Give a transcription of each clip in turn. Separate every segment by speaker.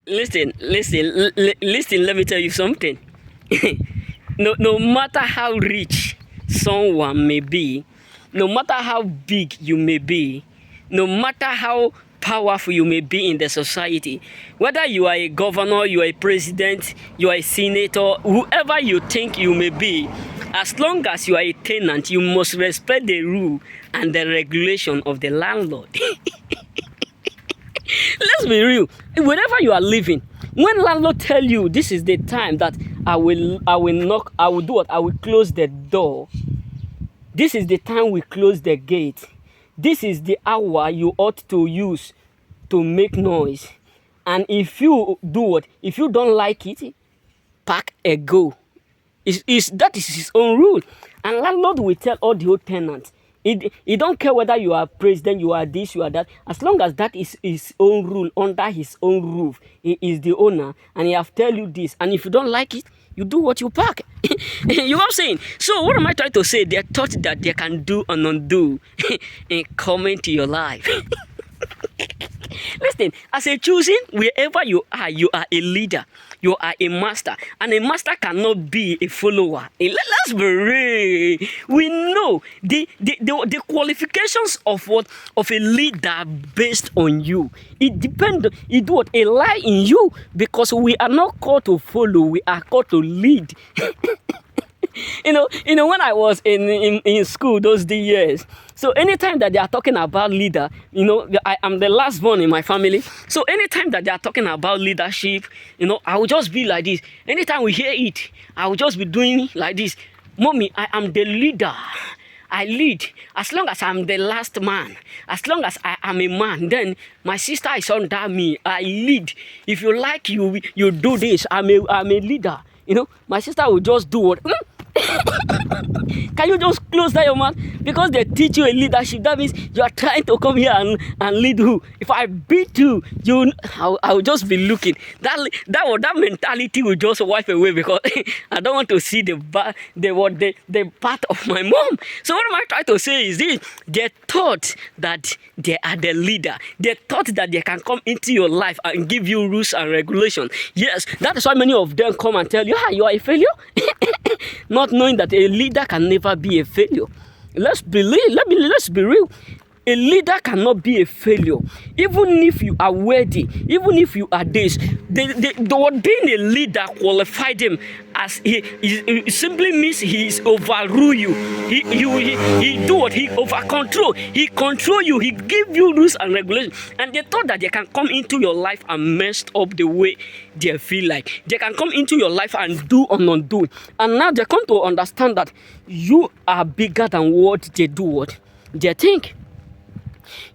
Speaker 1: Listen. Let me tell you something. No matter how rich someone may be, no matter how big you may be, no matter how powerful you may be in the society, whether you are a governor, you are a president, you are a senator, whoever you think you may be, as long as you are a tenant, you must respect the rule and the regulation of the landlord. Let's be real. Wherever you are living, when landlord tell you this is the time that I will knock, I will do what? I will close the door. This is the time we close the gate. This is the hour you ought to use to make noise. And if you do what? If you don't like it, pack a go. That is his own rule. And landlord will tell all the old tenants, he don't care whether you are president, you are this, you are that. As long as that is his own rule, under his own roof, he is the owner, and he have tell you this. And if you don't like it, you do what you pack. You know what I'm saying? So what am I trying to say? They thought that they can do and undo and come into your life. Listen, as a choosing, wherever you are a leader, you are a master, and a master cannot be a follower. Let's be real. We know the qualifications of a leader based on you. It depends. It what a lie in you, because we are not called to follow. We are called to lead. You know, when I was in school those years, so anytime that they are talking about leader, I am the last born in my family. So anytime that they are talking about leadership, I will just be like this. Anytime we hear it, I will just be doing like this. Mommy, I am the leader. I lead. As long as I'm the last man, as long as I am a man, then my sister is under me. I lead. If you like, you do this. I'm a leader. My sister will just do what. Can you just close that, your mouth? Because they teach you a leadership. That means you are trying to come here and lead who? If I beat you, I'll just be looking. That mentality will just wipe away, because I don't want to see the part of my mom. So what am I trying to say is this: they thought that they are the leader. They thought that they can come into your life and give you rules and regulations. Yes, that is why many of them come and tell you, you are a failure. Not knowing that a leader can never be a failure. Let's be real. A leader cannot be a failure. Even if you are worthy, even if you are this, the being a leader qualified him as he simply means he is overrule you. He do what? He over control. He control you. He give you rules and regulations. And they thought that they can come into your life and mess up the way they feel like. They can come into your life and do and undo. And now they come to understand that you are bigger than what they do. What they think.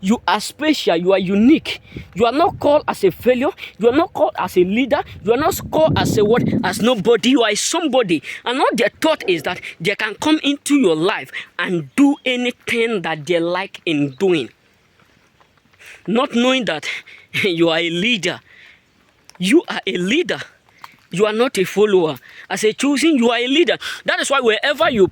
Speaker 1: You are special, you are unique. You are not called as a failure, you are not called as a leader, you are not called as a what? As nobody. You are somebody. And what their thought is that they can come into your life and do anything that they like in doing. Not knowing that you are a leader. You are a leader. You are not a follower. As a choosing, you are a leader. That is why wherever you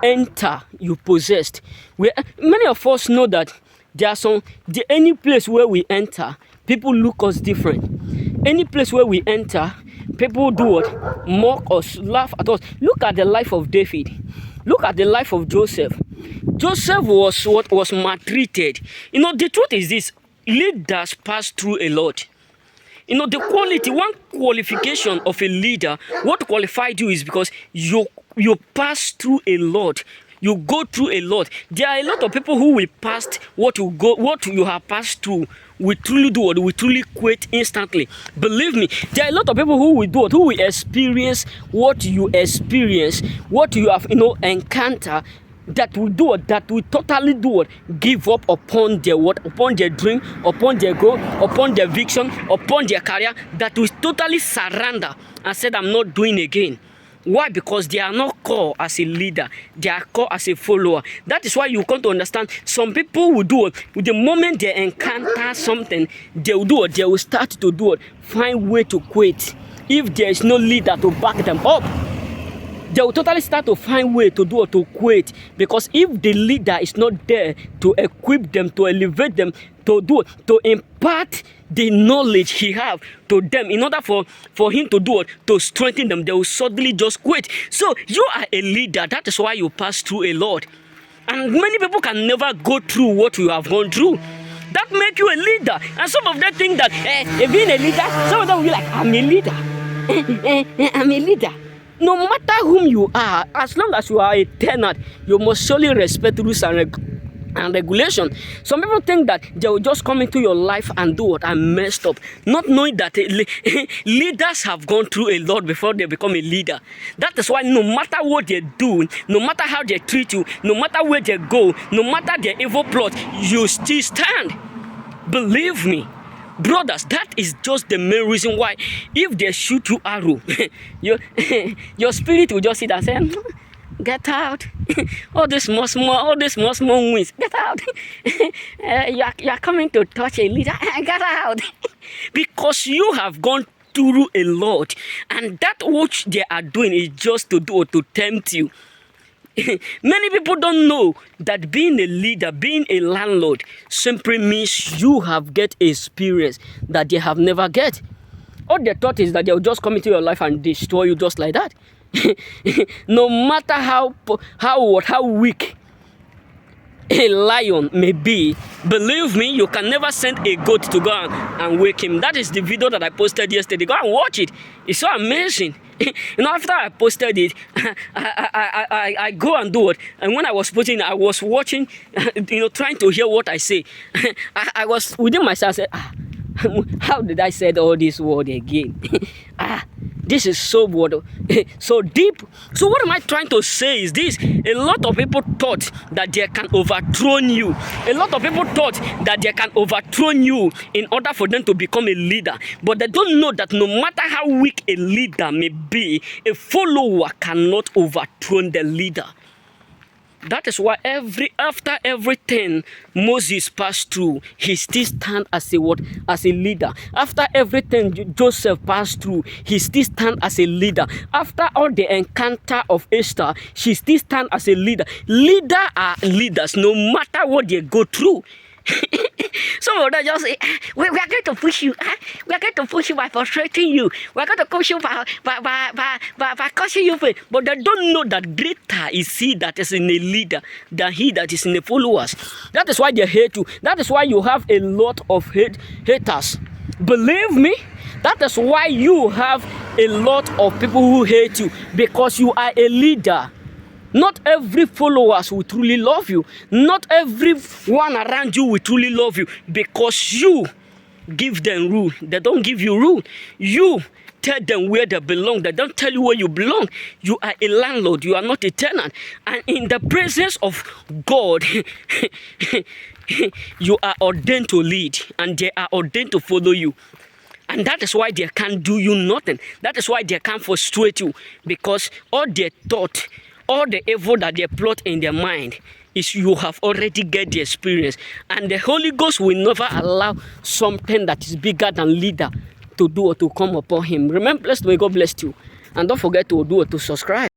Speaker 1: enter, you possessed. Many of us know that there are any place where we enter, people look us different. Any place where we enter, people do what? Mock us, laugh at us. Look at the life of David. Look at the life of Joseph. Joseph was maltreated. The truth is this: leaders pass through a lot. One qualification of a leader, what qualified you is because you pass through a lot. You go through a lot. There are a lot of people who will pass what you have passed through. We truly do what? We truly quit instantly. Believe me, there are a lot of people who will do what? Who will experience what you experience, what you have encounter. That will do what? That will totally do what? Give up upon their what? Upon their dream, upon their goal, upon their vision, upon their career. That will totally surrender and said, I'm not doing again. Why? Because they are not called as a leader. They are called as a follower. That is why you come to understand some people will do it. The moment they encounter something, they will do it. They will start to do it. Find way to quit. If there is no leader to back them up, they will totally start to find way to do it, to quit. Because if the leader is not there to equip them, to elevate them, to impart the knowledge he have to them in order for him to do what? To strengthen them. They will suddenly just quit. So you are a leader. That is why you pass through a lot. And many people can never go through what you have gone through. That make you a leader. And some of them think that being a leader, some of them will be like, I'm a leader. I'm a leader. No matter whom you are, as long as you are a tenant, you must surely respect rules and regulation. Some people think that they will just come into your life and do what? And messed up, not knowing that leaders have gone through a lot before they become a leader. That is why no matter what they do, no matter how they treat you, no matter where they go, no matter their evil plot, you still stand. Believe me, brothers, that is just the main reason why if they shoot you arrow, your spirit will just sit and say, get out. all this small wins, get out. You are coming to touch a leader, get out. Because you have gone through a lot, and that which they are doing is just to tempt you. Many people don't know that being a leader, being a landlord, simply means you have get experience that they have never get. All they thought is that they'll just come into your life and destroy you just like that. No matter how weak a lion may be, believe me, you can never send a goat to go and wake him. That is the video that I posted yesterday. Go and watch it. It's so amazing. After I posted it, I go and do it. And when I was putting it, I was watching, trying to hear what I say. I was within myself, I said, how did I say all this word again? This is so so deep. So what am I trying to say is this: a lot of people thought that they can overthrow you. A lot of people thought that they can overthrow you in order for them to become a leader. But they don't know that no matter how weak a leader may be, a follower cannot overthrow the leader. That is why after everything Moses passed through, he still stand as a leader. After everything Joseph passed through, he still stand as a leader. After all the encounter of Esther, she still stand as a leader. Leaders are leaders, no matter what they go through. Some of them just say, we are going to push you. We are going to push you by frustrating you. We are going to push you by causing you pain. But they don't know that greater is he that is in a leader than he that is in the followers. That is why they hate you. That is why you have a lot of haters. Believe me, that is why you have a lot of people who hate you, because you are a leader. Not every followers will truly love you. Not everyone around you will truly love you, because you give them rule. They don't give you rule. You tell them where they belong. They don't tell you where you belong. You are a landlord. You are not a tenant. And in the presence of God, you are ordained to lead, and they are ordained to follow you. And that is why they can't do you nothing. That is why they can't frustrate you, because all they thought, all the evil that they plot in their mind is you have already get the experience. And the Holy Ghost will never allow something that is bigger than leader to do or to come upon him. Remember, blessed, may God bless you. And don't forget to do or to subscribe.